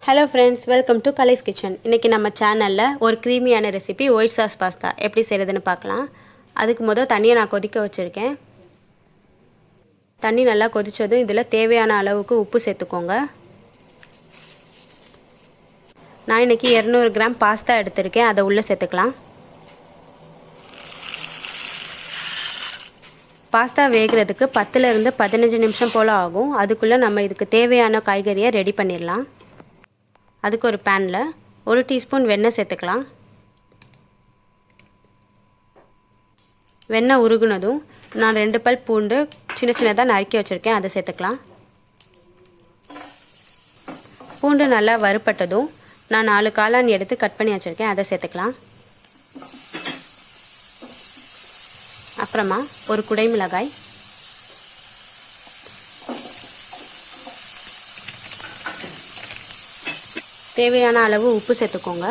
Hello friends, welcome to KALAI'S KITCHEN. இன்னைக்கு நம்ம சேனல்ல ஒரு க்ரீமியான ரெசிபி ஒயிட் சாஸ் பாஸ்தா எப்படி செய்யறதுன்னு பார்க்கலாம். அதுக்கு முதல்ல தண்ணியை நான் கொதிக்க வச்சிருக்கேன். தண்ணி நல்லா கொதிச்சதும் இதல தேவையான அளவுக்கு உப்பு சேர்த்துக்கோங்க. நான் இன்னைக்கு 200 கிராம் பாஸ்தா எடுத்துர்க்கேன். அதை உள்ள சேர்த்துக்கலாம். பாஸ்தா வேகிறதுக்கு 10 ல இருந்து 15 நிமிஷம் போல ஆகும். அதுக்குள்ள நம்ம இதுக்கு தேவையான காய்கறியை ரெடி பண்ணிரலாம். அதுக்கு ஒரு panல 1 டீஸ்பூன் வெண்ணெய் சேர்த்துக்கலாம். வெண்ணெய் உருகுனதும் நான் 2 பல் பூண்டு சின்ன சின்னதா நறுக்கி வச்சிருக்கேன். அதை சேர்த்துக்கலாம். பூண்டு நல்லா வறுபட்டதும் நான் 4 காளான் எடுத்து கட் பண்ணி வச்சிருக்கேன். அதை சேர்த்துக்கலாம். அப்புறமா ஒரு குடை மிளகாய், தேவையான அளவு உப்பு சேர்த்துக்கோங்க.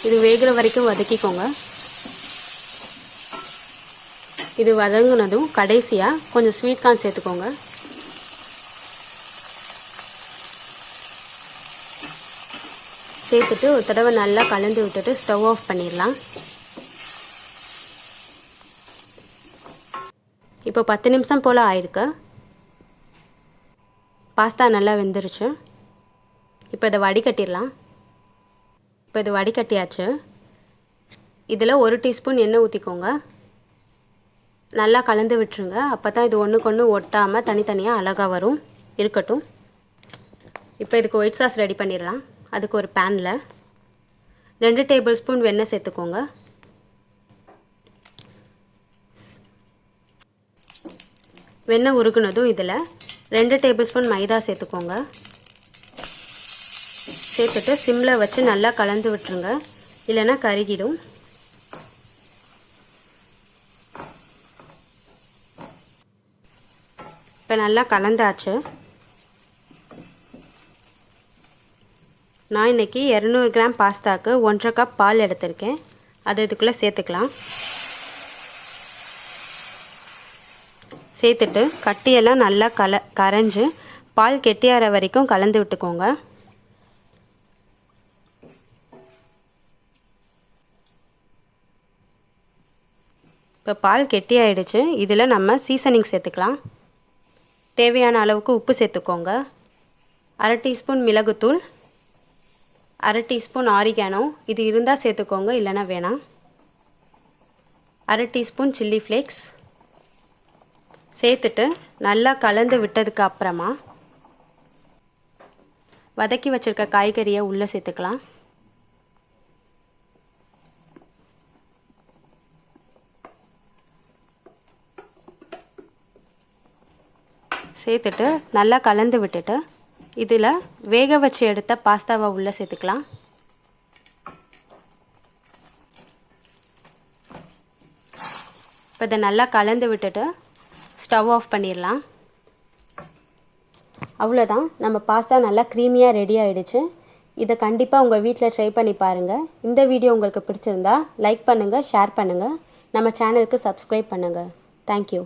இது வேகிற வரைக்கும் வதக்கிக்கோங்க. இது வதங்குனதும் கடைசியா கொஞ்சம் ஸ்வீட் கார்ன் சேர்த்துக்கோங்க. சேர்த்துட்டு ஒரு தடவை நல்லா கலந்து விட்டுட்டு ஸ்டவ் ஆஃப் பண்ணிடலாம். இப்போ 10 நிமிஷம் போல் ஆயிருக்கு. பாஸ்தா நல்லா வெந்துருச்சு. இப்போ இதை வடிகட்டிடலாம். இப்போ இது வடிகட்டியாச்சு. இதில் 1 டீஸ்பூன் எண்ணெய் ஊற்றிக்கோங்க. நல்லா கலந்து விட்டுருங்க. அப்போ தான் இது ஒன்றுக்கு ஒன்று ஒட்டாமல் தனித்தனியாக அழகாக வரும். இருக்கட்டும். இப்போ இதுக்கு ஒயிட் சாஸ் ரெடி பண்ணிடலாம். அதுக்கு ஒரு பேனில் 2 டேபிள் ஸ்பூன் வெண்ணெய் சேர்த்துக்கோங்க. வெண்ணெய் உருகுனதும் இதில் 2 டேபிள் ஸ்பூன் மைதா சேர்த்துக்கோங்க. சேர்த்துட்டு சிம்மில் வச்சு நல்லா கலந்து விட்டுருங்க. இல்லைன்னா கருகிடும். இப்போ நல்லா கலந்தாச்சு. நான் இன்றைக்கி 200 கிராம் பாஸ்தாவுக்கு 1.5 கப் பால் எடுத்திருக்கேன். அதை இதுக்குள்ளே சேர்த்துக்கலாம். சேர்த்துட்டு கட்டியெல்லாம் நல்லா கரைஞ்சி பால் கெட்டியாகிற வரைக்கும் கலந்து விட்டுக்கோங்க. இப்போ பால் கெட்டியாயிடுச்சு. இதில் நம்ம சீசனிங் சேர்த்துக்கலாம். தேவையான அளவுக்கு உப்பு சேர்த்துக்கோங்க. 1/2 டீஸ்பூன் மிளகுத்தூள், 1/2 டீஸ்பூன் ஆரிகானோ, இது இருந்தால் சேர்த்துக்கோங்க, இல்லைன்னா வேணாம். 1/2 டீஸ்பூன் சில்லி ஃப்ளேக்ஸ் சேர்த்துட்டு நல்லா கலந்து விட்டதுக்கு அப்புறமா வதக்கி வச்சிருக்க காய்கறியை உள்ளே சேர்த்துக்கலாம். சேர்த்துட்டு நல்லா கலந்து விட்டுட்டு இதில் வேக வச்சு எடுத்த பாஸ்தாவை உள்ளே சேர்த்துக்கலாம். இப்போ இதை நல்லா கலந்து விட்டுட்டு ஸ்டவ் ஆஃப் பண்ணிடலாம். அவ்வளோதான், நம்ம பாஸ்தா நல்லா க்ரீமியாக ரெடி ஆகிடுச்சு. இதை கண்டிப்பாக உங்கள் வீட்டில் ட்ரை பண்ணி பாருங்கள். இந்த வீடியோ உங்களுக்கு பிடிச்சிருந்தா லைக் பண்ணுங்கள், ஷேர் பண்ணுங்கள், நம்ம சேனலுக்கு சப்ஸ்கிரைப் பண்ணுங்கள். தேங்க்யூ.